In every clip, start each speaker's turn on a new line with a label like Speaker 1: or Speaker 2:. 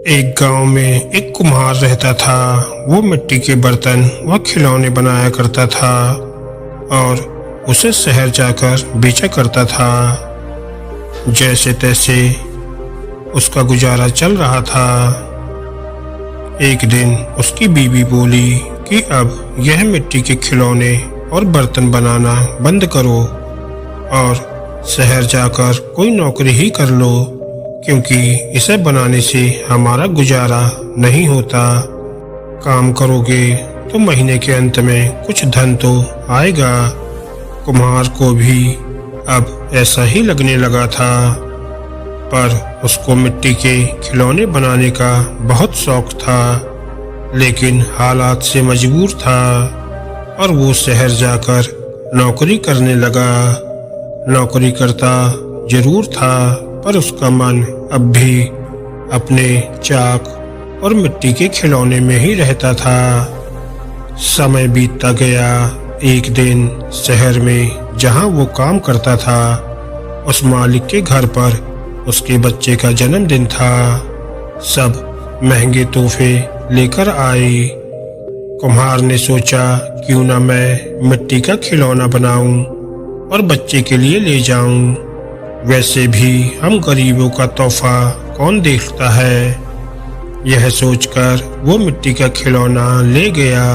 Speaker 1: एक गांव में एक कुम्हार रहता था। वो मिट्टी के बर्तन व खिलौने बनाया करता था और उसे शहर जाकर बेचा करता था। जैसे तैसे उसका गुजारा चल रहा था। एक दिन उसकी बीवी बोली कि अब यह मिट्टी के खिलौने और बर्तन बनाना बंद करो और शहर जाकर कोई नौकरी ही कर लो, क्योंकि इसे बनाने से हमारा गुजारा नहीं होता। काम करोगे तो महीने के अंत में कुछ धन तो आएगा। कुम्हार को भी अब ऐसा ही लगने लगा था, पर उसको मिट्टी के खिलौने बनाने का बहुत शौक था, लेकिन हालात से मजबूर था और वो शहर जाकर नौकरी करने लगा। नौकरी करता जरूर था, पर उसका मन अब भी अपने चाक और मिट्टी के खिलौने में ही रहता था। समय बीतता गया। एक दिन शहर में जहां वो काम करता था, उस मालिक के घर पर उसके बच्चे का जन्मदिन था। सब महंगे तोहफे लेकर आए। कुम्हार ने सोचा, क्यों ना मैं मिट्टी का खिलौना बनाऊं और बच्चे के लिए ले जाऊं। वैसे भी हम गरीबों का तोहफा कौन देखता है। यह सोचकर वो मिट्टी का खिलौना ले गया।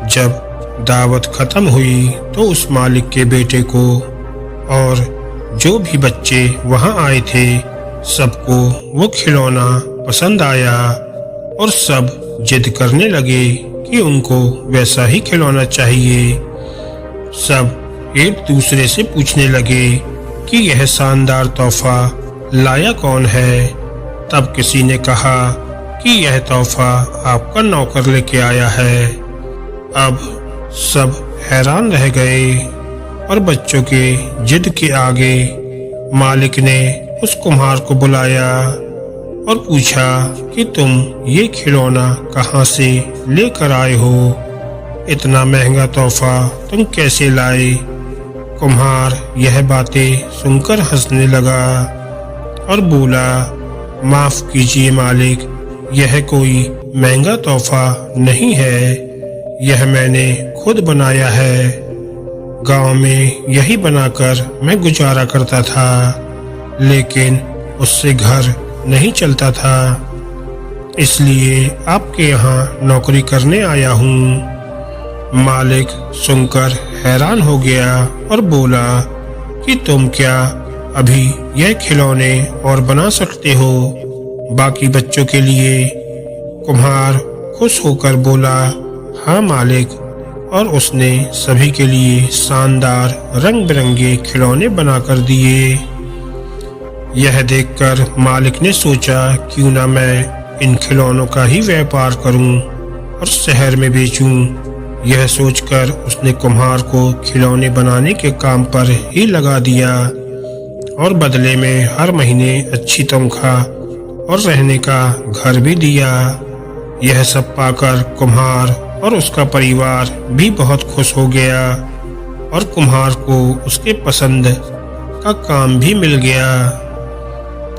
Speaker 1: जब दावत खत्म हुई तो उस मालिक के बेटे को और जो भी बच्चे वहां आए थे, सबको वो खिलौना पसंद आया और सब जिद करने लगे कि उनको वैसा ही खिलौना चाहिए। सब एक दूसरे से पूछने लगे कि यह शानदार तोहफा लाया कौन है। तब किसी ने कहा कि यह तोहफा आपका नौकर लेके आया है। अब सब हैरान रह गए और बच्चों के जिद के आगे मालिक ने उस कुम्हार को बुलाया और पूछा कि तुम ये खिलौना कहाँ से लेकर आए हो। इतना महंगा तोहफा तुम कैसे लाए। कुम्हार यह बातें सुनकर हंसने लगा और बोला, माफ कीजिए मालिक, यह कोई महंगा तोहफा नहीं है। यह मैंने खुद बनाया है। गांव में यही बनाकर मैं गुजारा करता था, लेकिन उससे घर नहीं चलता था, इसलिए आपके यहाँ नौकरी करने आया हूँ। मालिक सुनकर हैरान हो गया और बोला कि तुम क्या अभी यह खिलौने और बना सकते हो बाकी बच्चों के लिए। कुम्हार खुश होकर बोला, हाँ मालिक, और उसने सभी के लिए शानदार रंग बिरंगे खिलौने बनाकर दिए। यह देखकर मालिक ने सोचा, क्यों ना मैं इन खिलौनों का ही व्यापार करूं और शहर में बेचूं। यह सोचकर उसने कुम्हार को खिलौने बनाने के काम पर ही लगा दिया और बदले में हर महीने अच्छी तनख्वाह और रहने का घर भी दिया। यह सब पाकर कुम्हार और उसका परिवार भी बहुत खुश हो गया और कुम्हार को उसके पसंद का काम भी मिल गया।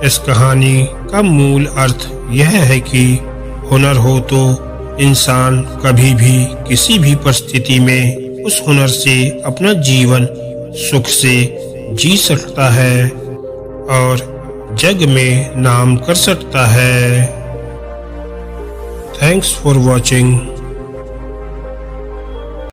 Speaker 1: इस कहानी का मूल अर्थ यह है कि हुनर हो तो इंसान कभी भी किसी भी परिस्थिति में उस हुनर से अपना जीवन सुख से जी सकता है और जग में नाम कर सकता है। Thanks for watching.